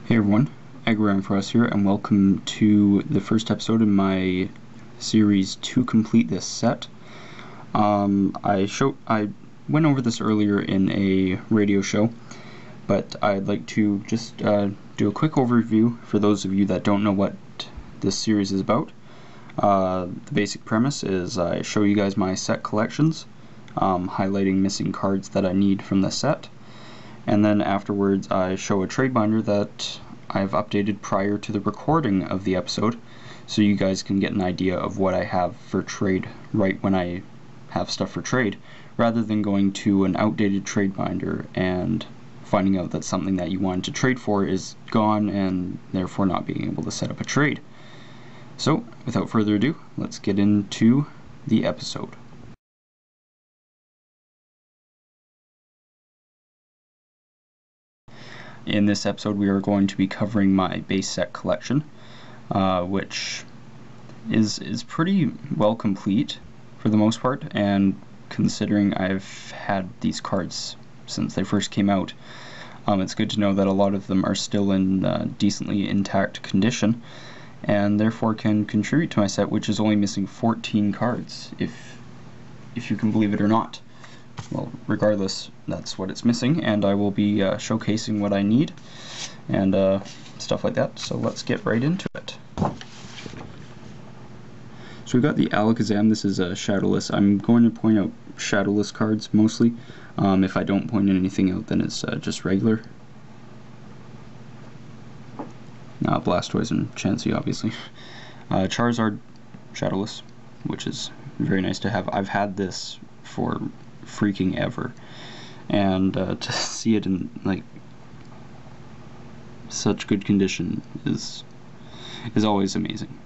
Hey everyone, AggroAmpharos here, and welcome to the first episode in my series to complete this set. I went over this earlier in a radio show, but I'd like to just do a quick overview for those of you that don't know what this series is about. The basic premise is I show you guys my set collections, highlighting missing cards that I need from the set. And then afterwards I show a trade binder that I've updated prior to the recording of the episode, so you guys can get an idea of what I have for trade right when I have stuff for trade, rather than going to an outdated trade binder and finding out that something that you wanted to trade for is gone and therefore not being able to set up a trade. So without further ado, let's get into the episode. In this episode we are going to be covering my base set collection, which is pretty well complete for the most part, and considering I've had these cards since they first came out, it's good to know that a lot of them are still in decently intact condition, and therefore can contribute to my set, which is only missing 14 cards, if you can believe it or not. Well, regardless, that's what it's missing, and I will be showcasing what I need and stuff like that, so let's get right into it. So we've got the Alakazam. This is a shadowless. I'm going to point out shadowless cards mostly. If I don't point anything out, then it's just regular. Blastoise and Chansey, obviously. Charizard, shadowless, which is very nice to have. I've had this for freaking ever, and to see it in like such good condition is always amazing.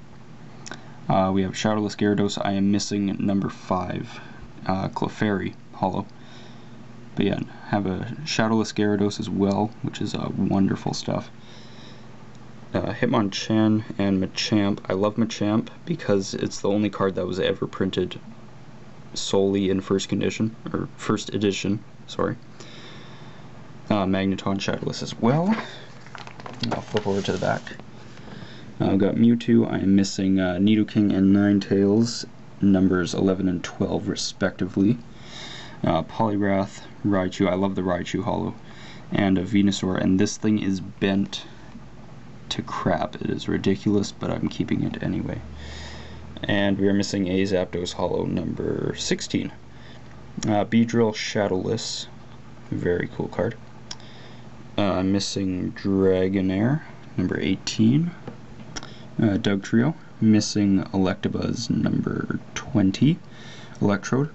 We have shadowless Gyarados. I am missing number 5, Clefairy Hollow, but yeah, have a shadowless Gyarados as well, which is wonderful stuff. Hitmonchan and Machamp. I love Machamp because it's the only card that was ever printed solely in first edition, sorry. Magneton shadowless as well. I'll flip over to the back. I've got Mewtwo. I am missing Nidoking and Ninetales, numbers 11 and 12 respectively. Poliwrath, Raichu. I love the Raichu Hollow, and a Venusaur, and this thing is bent to crap. It is ridiculous, but I'm keeping it anyway. And we are missing a Zapdos Hollow, number 16. Beedrill shadowless, very cool card. Missing Dragonair, number 18. Dugtrio, missing Electabuzz, number 20. Electrode,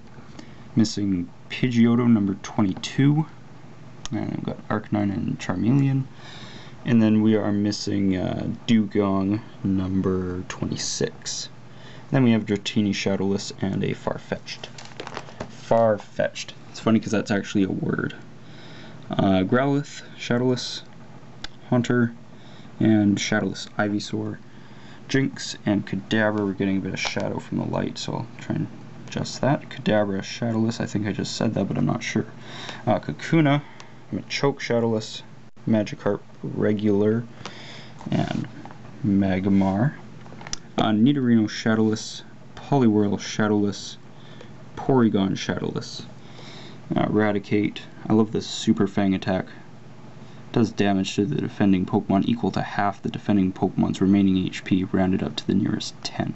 missing Pidgeotto, number 22. And we've got Arcanine and Charmeleon. And then we are missing Dugong, number 26. Then we have Dratini shadowless and a Farfetch'd. Farfetch'd. It's funny because that's actually a word. Growlithe shadowless, Haunter, and shadowless Ivysaur. Jinx and Kadabra. We're getting a bit of shadow from the light, so I'll try and adjust that. Kadabra shadowless. I think I just said that, but I'm not sure. Kakuna, Machoke shadowless, Magikarp regular, and Magmar. Nidorino shadowless, Poliwhirl shadowless, Porygon shadowless. Raticate. I love this Super Fang attack. Does damage to the defending Pokemon equal to half the defending Pokemon's remaining HP, rounded up to the nearest 10.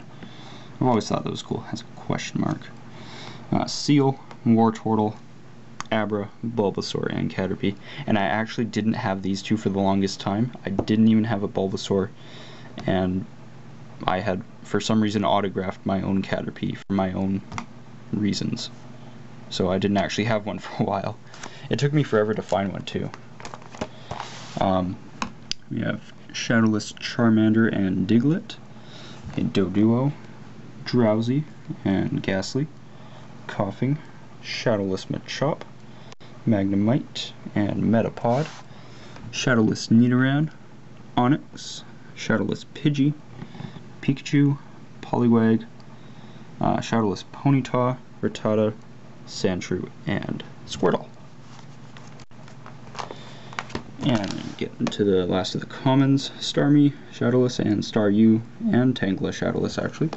I've always thought that was cool. Has a question mark. Seal, Wartortle, Abra, Bulbasaur, and Caterpie. And I actually didn't have these two for the longest time. I didn't even have a Bulbasaur, and I had, for some reason, autographed my own Caterpie for my own reasons. So I didn't actually have one for a while. It took me forever to find one, too. We have shadowless Charmander and Diglett, a Doduo, Drowsy, and Ghastly, Coughing, shadowless Machop, Magnemite, and Metapod, shadowless Nidoran, Onix, shadowless Pidgey, Pikachu, Poliwag, shadowless Ponyta, Rattata, Sandshrew, and Squirtle. And get into the last of the commons. Starmie, Shadowless, and Staryu, and Tangela Shadowless actually.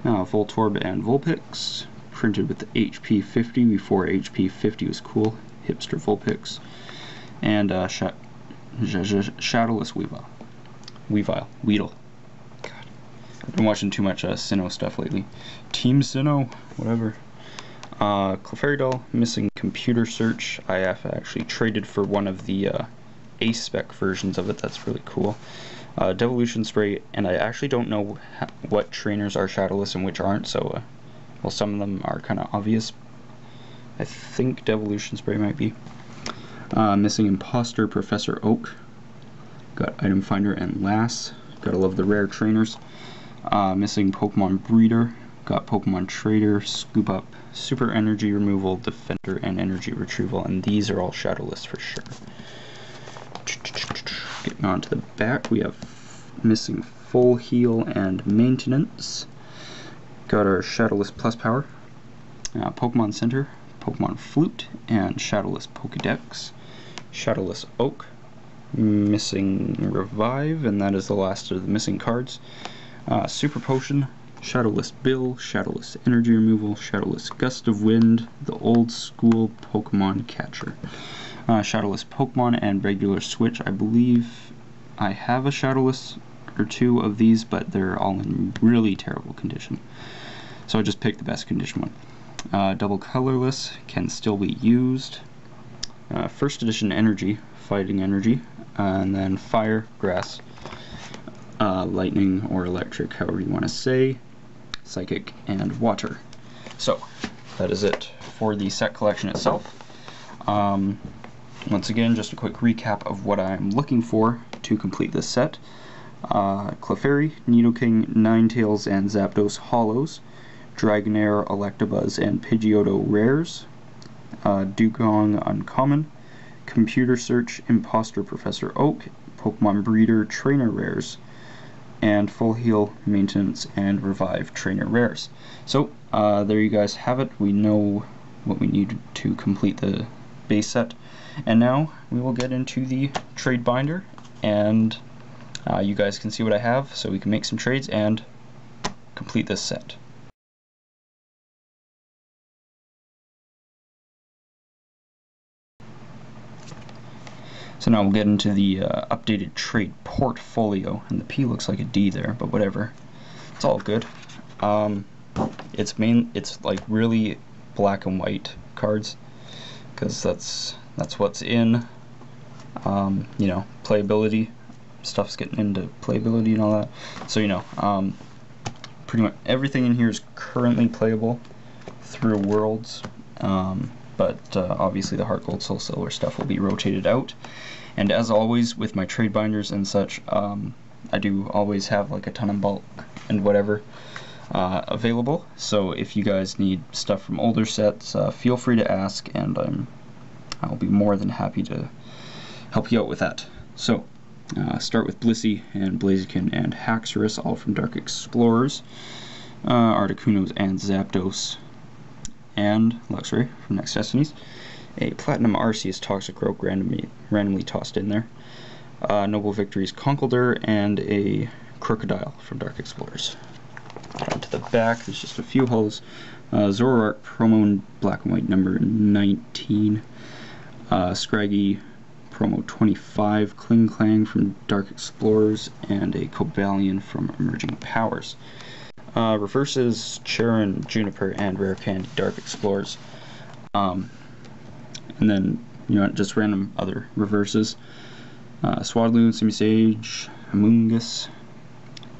Voltorb and Vulpix, printed with the HP 50 before HP 50 was cool. Hipster Vulpix. And Shadowless Weedle. God. I've been watching too much Sinnoh stuff lately. Team Sinnoh, whatever. Clefairy Doll, missing computer search. I have actually traded for one of the A-spec versions of it. That's really cool. Devolution Spray, and I actually don't know what trainers are Shadowless and which aren't, so well, some of them are kind of obvious. I think Devolution Spray might be. Missing Imposter, Professor Oak. Got Item Finder and Lass. Gotta love the rare trainers. Missing Pokemon Breeder. Got Pokemon Trader, Scoop Up, Super Energy Removal, Defender, and Energy Retrieval, and these are all Shadowless for sure. Getting on to the back, we have missing Full Heal and Maintenance. Got our Shadowless Plus Power, Pokemon Center, Pokemon Flute, and Shadowless Pokedex. Shadowless Oak, missing Revive, and that is the last of the missing cards. Super Potion, Shadowless Bill, Shadowless Energy Removal, Shadowless Gust of Wind, the old school Pokemon Catcher. Shadowless Pokemon and regular Switch. I believe I have a Shadowless or two of these, but they're all in really terrible condition. So I just picked the best condition one. Double Colorless can still be used. First edition Energy, Fighting Energy, and then Fire, Grass, Lightning or Electric, however you want to say, Psychic, and Water. So that is it for the set collection itself. Once again, just a quick recap of what I'm looking for to complete this set. Clefairy, Nidoking, Ninetales, and Zapdos Hollows, Dragonair, Electabuzz, and Pidgeotto Rares, Dugong Uncommon, Computer Search, Imposter Professor Oak, Pokemon Breeder Trainer Rares, and Full Heal, Maintenance, and Revive Trainer Rares. So, there you guys have it. We know what we need to complete the base set. And now, we will get into the trade binder, and you guys can see what I have, so we can make some trades and complete this set. So now we'll get into the updated trade portfolio, and the P looks like a D there, but whatever. It's all good. It's like really black and white cards, because that's what's in. You know, playability stuff's getting into playability and all that. So you know, pretty much everything in here is currently playable through Worlds. But obviously the Heart Gold, Soul Silver stuff will be rotated out. And as always with my trade binders and such, I do always have like a ton of bulk and whatever available. So if you guys need stuff from older sets, feel free to ask, and I'll be more than happy to help you out with that. So start with Blissey and Blaziken and Haxorus, all from Dark Explorers, Articunos and Zapdos, and Luxray from Next Destinies. A Platinum Arceus Toxicroak randomly tossed in there. Noble Victories Conkeldurr, and a Crocodile from Dark Explorers. On to the back, there's just a few holes. Zoroark promo black and white number 19. Scraggy promo 25. Kling from Dark Explorers, and a Cobalion from Emerging Powers. Reverses Charon, Juniper, and Rare Candy Dark Explorers. And then, you know, just random other reverses. Swadloon, Simisage, Amoonguss,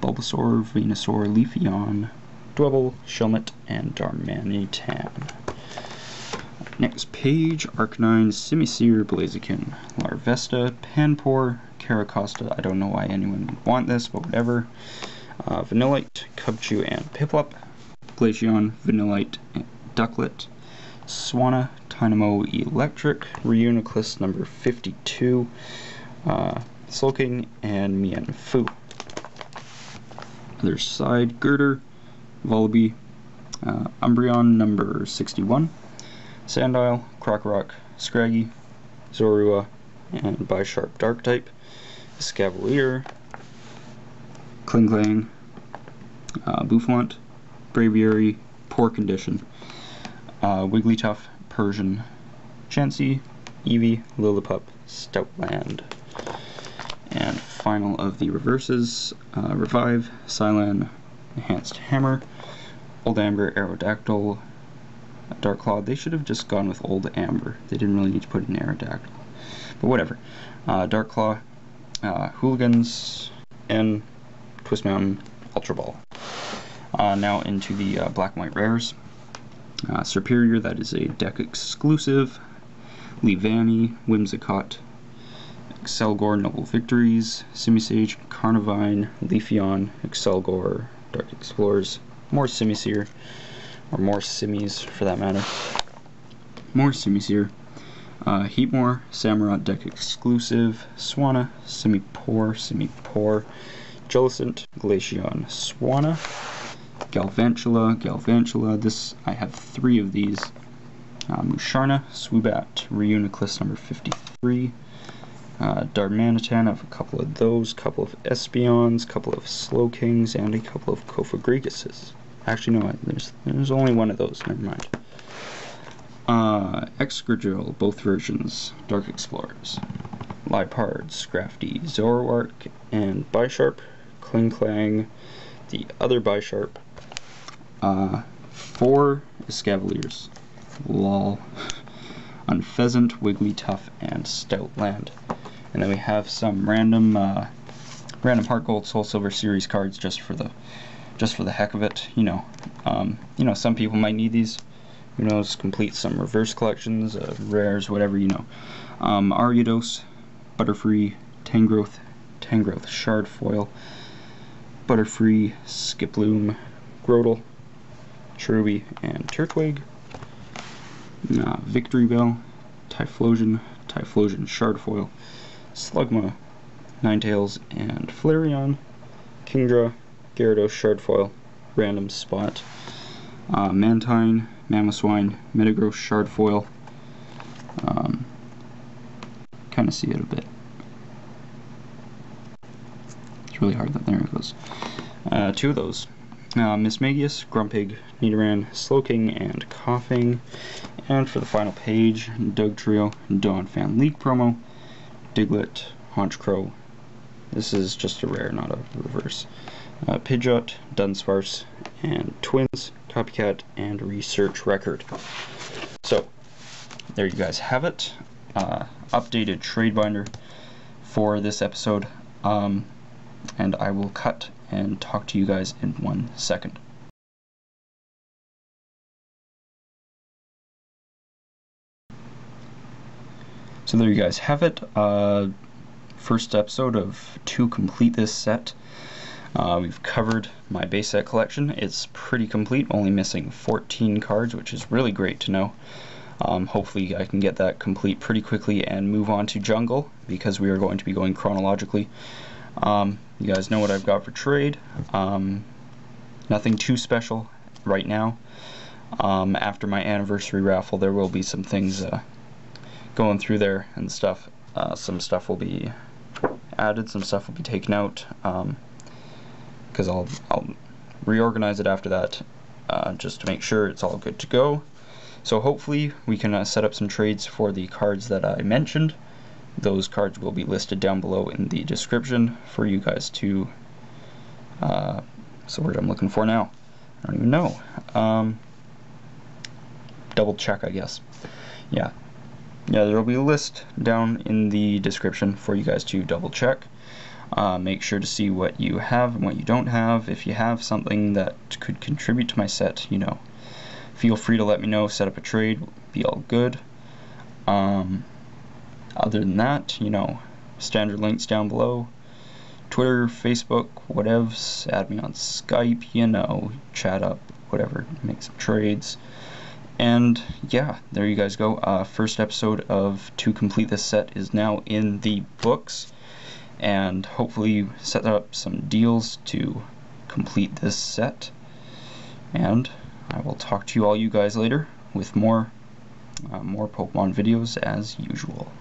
Bulbasaur, Venusaur, Leafeon, Dwebble, Shelmet, and Darmanitan. Next page, Arcanine, Simisear, Blaziken, Larvesta, Panpour, Caracosta. I don't know why anyone would want this, but whatever. Vanillite, Cubchoo, and Piplup, Glaceon, Vanillite, and Ducklet, Swanna, Tynamo Electric, Reuniclus number 52, Slowking, and Mienfoo. Other side, Girder, Volibee, Umbreon number 61, Sandile, Krokorok, Scraggy, Zorua, and Bisharp Dark type, Escavalier, Klinklang, Boufflant, Braviary, poor condition, Wigglytuff, Persian, Chansey, Eevee, Lillipup, Stoutland. And final of the reverses, Revive, Sylan, Enhanced Hammer, Old Amber, Aerodactyl, Darkclaw. They should have just gone with Old Amber. They didn't really need to put an Aerodactyl. But whatever. Darkclaw, Hooligans, and Twist Mountain, Ultra Ball. Now into the Black and White Rares. Superior, that is a deck exclusive. Leavanny, Whimsicott, Excelgor, Noble Victories, Simisage, Carnivine, Leafeon, Excelgor, Dark Explorers, more Simisear, or more Simis for that matter. More Simisear. Heatmore, Samurott deck exclusive, Swanna, Simipour, Jellicent, Glaceon, Swanna, Galvantula, this, I have 3 of these, Musharna, Swoobat, Reuniclus number 53, Darmanitan, I have a couple of those, couple of Espeons, couple of Slowkings, and a couple of Kofagrigases. Actually, no, there's only one of those, never mind. Excadrill, both versions, Dark Explorers, Liepard, Scrafty, Zoroark, and Bisharp, Klinklang, the other Bisharp, 4 Escavaliers, lol, Unpheasant, Wigglytuff, and Stoutland. And then we have some random Heart Gold Soul Silver series cards just for the heck of it. You know, some people might need these. Who knows? Complete some reverse collections, rares, whatever, you know. Ariados, Butterfree, Tangrowth Shard Foil, Butterfree, Skiploom, Grotle, Cherubi, and Turtwig. Victory Bell, Typhlosion Shard Foil, Slugma, Ninetales, and Flareon, Kingdra, Gyarados Shard Foil, Random Spot, Mantine, Mamoswine, Metagross Shard Foil. Kind of see it a bit. It's really hard. There it goes. 2 of those. Mismagius, Grumpig, Nidoran, Slowking, and Coughing. And for the final page, Dugtrio, Donphan League promo, Diglett, Honchkrow. This is just a rare, not a reverse. Pidgeot, Dunsparce, and Twins, Copycat, and Research Record. So, there you guys have it. Updated trade binder for this episode. And I will cut and talk to you guys in 1 second. So there you guys have it. First episode of To Complete This Set. We've covered my base set collection. It's pretty complete, only missing 14 cards, which is really great to know. Hopefully I can get that complete pretty quickly and move on to Jungle, because we are going to be going chronologically. You guys know what I've got for trade. Nothing too special right now. After my anniversary raffle, there will be some things going through there and stuff. Some stuff will be added, some stuff will be taken out, because I'll reorganize it after that, just to make sure it's all good to go. So hopefully we can set up some trades for the cards that I mentioned. Those cards will be listed down below in the description for you guys to, what's the word I'm looking for now? I don't even know. Double check, I guess. Yeah, there will be a list down in the description for you guys to double check. Make sure to see what you have and what you don't have. If you have something that could contribute to my set, you know, feel free to let me know, set up a trade, be all good. Other than that, you know, standard links down below. Twitter, Facebook, whatevs, add me on Skype, you know, chat up, whatever, make some trades. And yeah, there you guys go. First episode of To Complete This Set is now in the books, and hopefully set up some deals to complete this set. And I will talk to you guys later with more Pokemon videos as usual.